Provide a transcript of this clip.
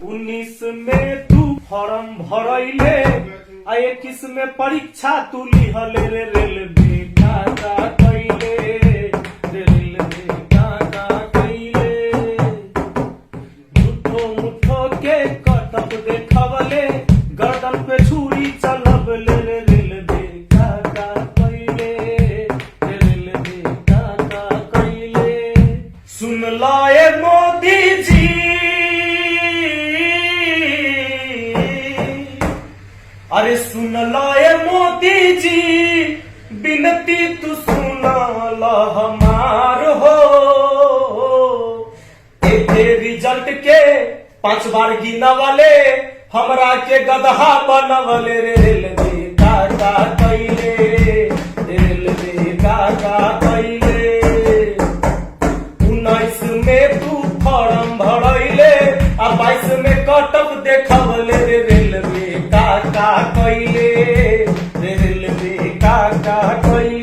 19 में तू फॉर्म भरैले आ 21 में परीक्षा तू लिहले रे रेलवे का कैले रेलवे का कैले मुठो मुठो के कटक देखवले गर्दन पे छुरी चलबले रे रेलवे का कैले रेलवे का कैले। सुन लाए मोदी जी अरे सुन लाए मोदी जी बिनती तू सुना ला हमार हो ए रिजल्ट के 5 बार गिना वाले हमरा के गदहा बनवले रे रेलवे का कैले रेलवे का कैले। 19 में तू फॉर्म भरैले आ 22 में कटअप देखवले रे रेलवे का कैले रेलवे का कैले।